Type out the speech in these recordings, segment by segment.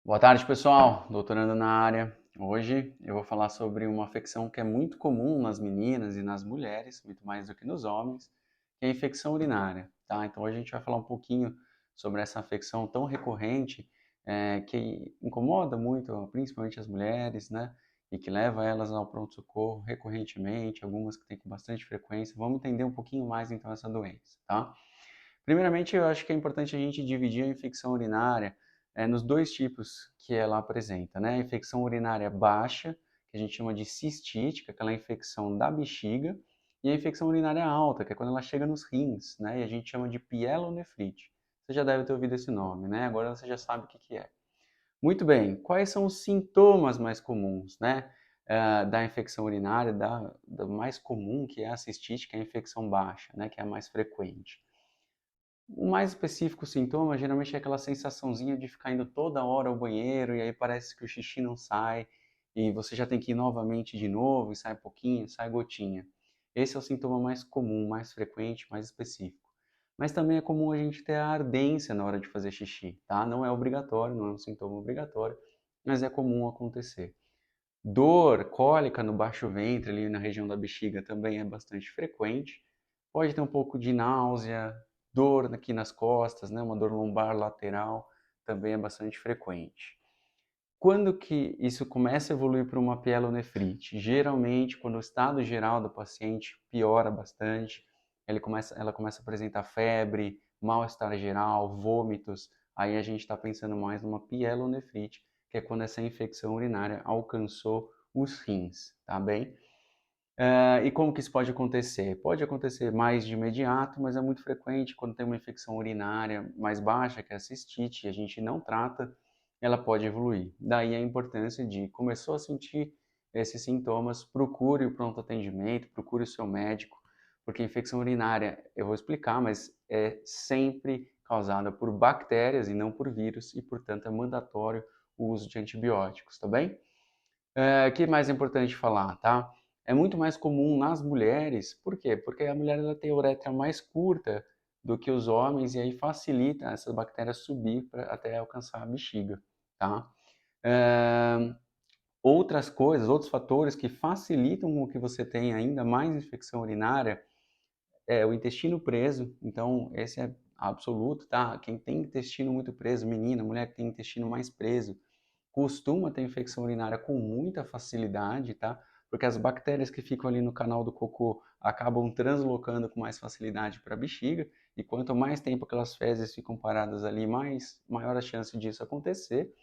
Boa tarde, pessoal. Doutorando na área. Hoje eu vou falar sobre uma afecção que é muito comum nas meninas e nas mulheres, muito mais do que nos homens, que é a infecção urinária, tá? Então hoje a gente vai falar um pouquinho sobre essa afecção tão recorrente, que incomoda muito, principalmente as mulheres, né? E que leva elas ao pronto-socorro recorrentemente, algumas que têm com bastante frequência. Vamos entender um pouquinho mais então essa doença, tá? Primeiramente, eu acho que é importante a gente dividir a infecção urinária nos dois tipos que ela apresenta, né? A infecção urinária baixa, que a gente chama de cistite, que é aquela infecção da bexiga, e a infecção urinária alta, que é quando ela chega nos rins, né? E a gente chama de pielonefrite. Você já deve ter ouvido esse nome, né? Agora você já sabe o que que é. Muito bem, quais são os sintomas mais comuns, né? Da infecção urinária, da mais comum, que é a cistite, que é a infecção baixa, né? Que é a mais frequente. O mais específico sintoma geralmente é aquela sensaçãozinha de ficar indo toda hora ao banheiro e aí parece que o xixi não sai e você já tem que ir novamente de novo e sai pouquinho, sai gotinha. Esse é o sintoma mais comum, mais frequente, mais específico. Mas também é comum a gente ter a ardência na hora de fazer xixi, tá? Não é obrigatório, não é um sintoma obrigatório, mas é comum acontecer. Dor, cólica no baixo ventre, ali na região da bexiga, também é bastante frequente. Pode ter um pouco de náusea, dor aqui nas costas, né? Uma dor lombar lateral, também é bastante frequente. Quando que isso começa a evoluir para uma pielonefrite? Geralmente, quando o estado geral do paciente piora bastante, ela começa a apresentar febre, mal-estar geral, vômitos, aí a gente está pensando mais numa pielonefrite, que é quando essa infecção urinária alcançou os rins, tá bem? E como que isso pode acontecer? Pode acontecer mais de imediato, mas é muito frequente quando tem uma infecção urinária mais baixa, que é a cistite, e a gente não trata, ela pode evoluir. Daí a importância de, começou a sentir esses sintomas, procure o pronto atendimento, procure o seu médico, porque a infecção urinária, eu vou explicar, mas é sempre causada por bactérias e não por vírus, e portanto é mandatório o uso de antibióticos, tá bem? O que mais é importante falar, tá? É muito mais comum nas mulheres, por quê? Porque a mulher ela tem a uretra mais curta do que os homens e aí facilita essas bactérias subir até alcançar a bexiga, tá? É, outras coisas, outros fatores que facilitam com que você tenha ainda mais infecção urinária é o intestino preso, então esse é absoluto, tá? Quem tem intestino muito preso, menina, mulher que tem intestino mais preso, costuma ter infecção urinária com muita facilidade, tá? Porque as bactérias que ficam ali no canal do cocô acabam translocando com mais facilidade para a bexiga, e quanto mais tempo aquelas fezes ficam paradas ali, maior a chance disso acontecer.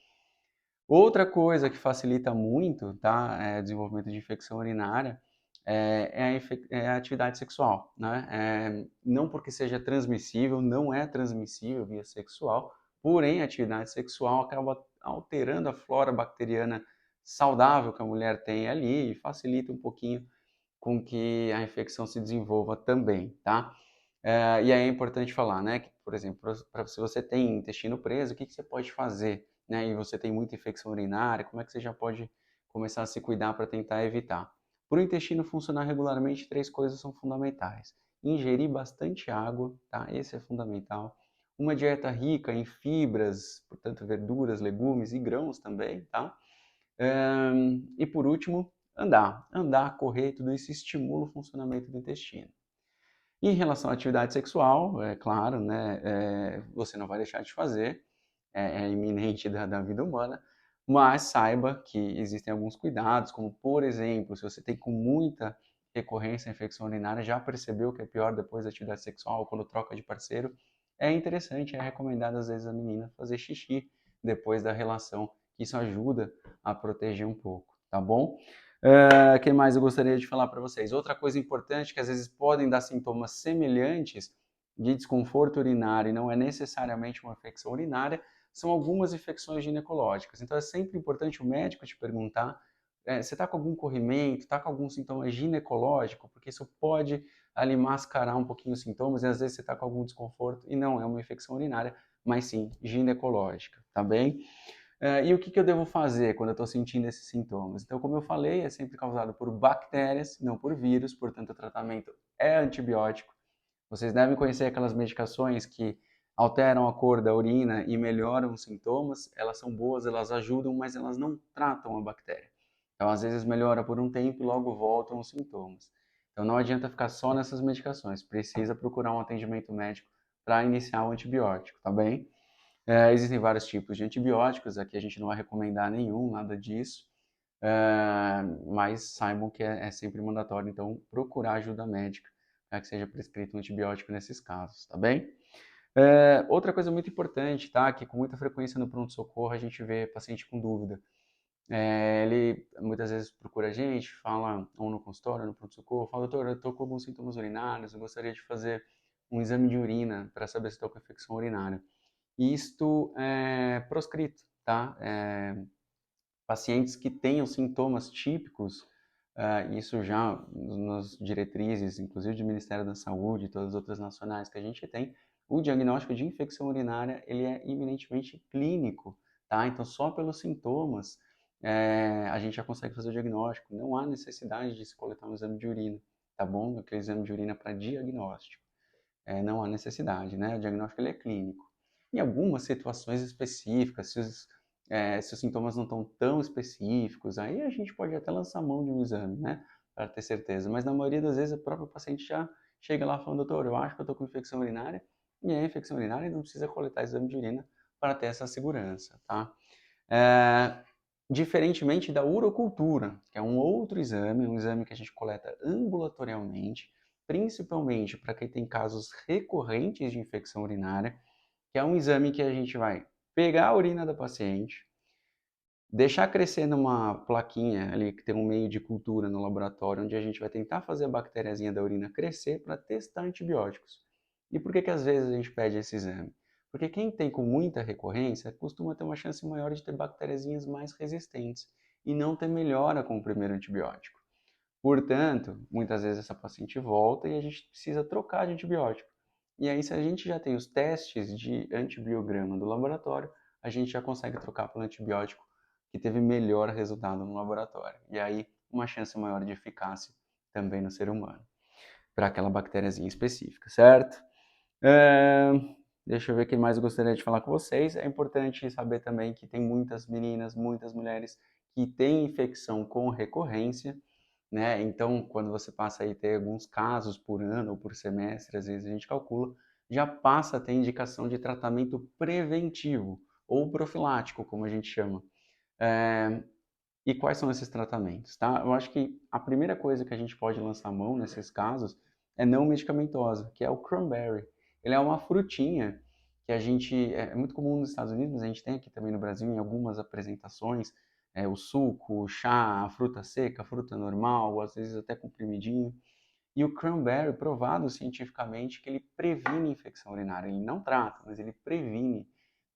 Outra coisa que facilita muito, tá, o desenvolvimento de infecção urinária é a atividade sexual, né? Não porque seja transmissível, não é transmissível via sexual, porém a atividade sexual acaba alterando a flora bacteriana saudável que a mulher tem ali e facilita um pouquinho com que a infecção se desenvolva também, tá? E aí é importante falar, né, que, por exemplo, se você tem intestino preso, o que que você pode fazer, né? E você tem muita infecção urinária, como é que você já pode começar a se cuidar para tentar evitar? Para o intestino funcionar regularmente, três coisas são fundamentais. Ingerir bastante água, tá? Esse é fundamental. Uma dieta rica em fibras, portanto, verduras, legumes e grãos também, tá? E por último, andar. Andar, correr, tudo isso estimula o funcionamento do intestino. Em relação à atividade sexual, é claro, né, você não vai deixar de fazer, é iminente da vida humana, mas saiba que existem alguns cuidados, como por exemplo, se você tem com muita recorrência à infecção urinária, já percebeu que é pior depois da atividade sexual, quando troca de parceiro, é interessante, é recomendado às vezes a menina fazer xixi depois da relação, que isso ajuda a proteger um pouco, tá bom? O que mais eu gostaria de falar para vocês? Outra coisa importante que às vezes podem dar sintomas semelhantes de desconforto urinário e não é necessariamente uma infecção urinária, são algumas infecções ginecológicas. Então é sempre importante o médico te perguntar você está com algum corrimento, está com algum sintoma ginecológico, porque isso pode ali mascarar um pouquinho os sintomas e às vezes você está com algum desconforto e não é uma infecção urinária, mas sim ginecológica, tá bem? E o que eu devo fazer quando eu estou sentindo esses sintomas? Então, como eu falei, é sempre causado por bactérias, não por vírus, portanto, o tratamento é antibiótico. Vocês devem conhecer aquelas medicações que alteram a cor da urina e melhoram os sintomas, elas são boas, elas ajudam, mas elas não tratam a bactéria. Então, às vezes melhora por um tempo e logo voltam os sintomas. Então, não adianta ficar só nessas medicações, precisa procurar um atendimento médico para iniciar o antibiótico, tá bem? Existem vários tipos de antibióticos, aqui a gente não vai recomendar nenhum, nada disso, mas saibam que é sempre mandatório, então, procurar ajuda médica para que seja prescrito um antibiótico nesses casos, tá bem? Outra coisa muito importante, tá? Que com muita frequência no pronto-socorro a gente vê paciente com dúvida. Ele muitas vezes procura a gente, fala, ou no consultório, ou no pronto-socorro, fala, doutor, eu estou com alguns sintomas urinários, eu gostaria de fazer um exame de urina para saber se estou com infecção urinária. Isto é proscrito, tá? Pacientes que tenham sintomas típicos, isso já nas diretrizes, inclusive do Ministério da Saúde e todas as outras nacionais que a gente tem, o diagnóstico de infecção urinária ele é eminentemente clínico, tá? Então, só pelos sintomas a gente já consegue fazer o diagnóstico. Não há necessidade de se coletar um exame de urina, tá bom? Aquele exame de urina para diagnóstico. Não há necessidade, né? O diagnóstico ele é clínico. Em algumas situações específicas, se os sintomas não estão tão específicos, aí a gente pode até lançar mão de um exame, né? Para ter certeza. Mas na maioria das vezes o próprio paciente já chega lá falando, doutor, eu acho que eu estou com infecção urinária, e a infecção urinária não precisa coletar exame de urina para ter essa segurança, tá? Diferentemente da urocultura, que é um outro exame, um exame que a gente coleta ambulatorialmente, principalmente para quem tem casos recorrentes de infecção urinária, que é um exame que a gente vai pegar a urina da paciente, deixar crescer numa plaquinha ali que tem um meio de cultura no laboratório, onde a gente vai tentar fazer a bactériazinha da urina crescer para testar antibióticos. E por que às vezes a gente pede esse exame? Porque quem tem com muita recorrência costuma ter uma chance maior de ter bactériazinhas mais resistentes e não ter melhora com o primeiro antibiótico. Portanto, muitas vezes essa paciente volta e a gente precisa trocar de antibiótico. E aí, se a gente já tem os testes de antibiograma do laboratório, a gente já consegue trocar pelo antibiótico que teve melhor resultado no laboratório. E aí, uma chance maior de eficácia também no ser humano, para aquela bactériazinha específica, certo? É, Deixa eu ver o que mais eu gostaria de falar com vocês. É importante saber também que tem muitas meninas, muitas mulheres que têm infecção com recorrência, né? Então, quando você passa aí a ter alguns casos por ano ou por semestre, às vezes a gente calcula, já passa a ter indicação de tratamento preventivo ou profilático, como a gente chama. É, E quais são esses tratamentos, tá? Eu acho que a primeira coisa que a gente pode lançar a mão nesses casos é não medicamentosa, que é o cranberry. Ele é uma frutinha que a gente é muito comum nos Estados Unidos, mas a gente tem aqui também no Brasil em algumas apresentações, o suco, o chá, a fruta seca, a fruta normal, às vezes até comprimidinho. E o cranberry, provado cientificamente que ele previne infecção urinária. Ele não trata, mas ele previne,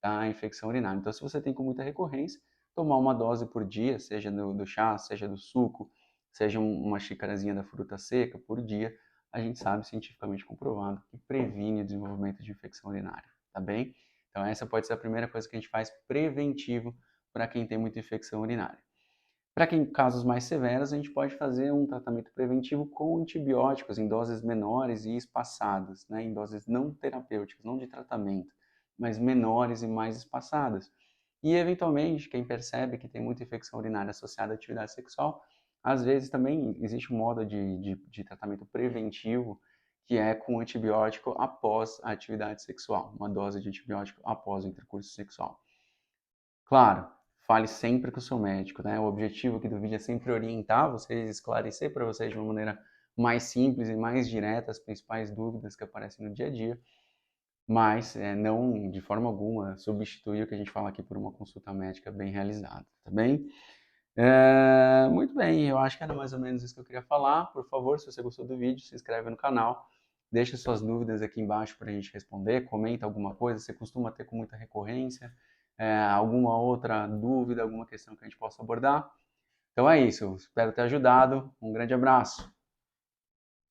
tá, a infecção urinária. Então, se você tem com muita recorrência, tomar uma dose por dia, seja do chá, seja do suco, seja uma xicarazinha da fruta seca por dia, a gente sabe cientificamente comprovado que previne o desenvolvimento de infecção urinária, tá bem? Então, essa pode ser a primeira coisa que a gente faz preventivo para quem tem muita infecção urinária. Para quem casos mais severos, a gente pode fazer um tratamento preventivo com antibióticos em doses menores e espaçadas, né? Em doses não terapêuticas, não de tratamento, mas menores e mais espaçadas. E, eventualmente, quem percebe que tem muita infecção urinária associada à atividade sexual, às vezes também existe um modo de tratamento preventivo que é com antibiótico após a atividade sexual, uma dose de antibiótico após o intercurso sexual. Claro, fale sempre com o seu médico, né? O objetivo aqui do vídeo é sempre orientar vocês, esclarecer para vocês de uma maneira mais simples e mais direta as principais dúvidas que aparecem no dia a dia, mas não de forma alguma substituir o que a gente fala aqui por uma consulta médica bem realizada, tá bem? Muito bem, eu acho que era mais ou menos isso que eu queria falar. Por favor, se você gostou do vídeo, se inscreve no canal, deixa suas dúvidas aqui embaixo para a gente responder, comenta alguma coisa, você costuma ter com muita recorrência, alguma outra dúvida, alguma questão que a gente possa abordar. Então é isso, espero ter ajudado, um grande abraço.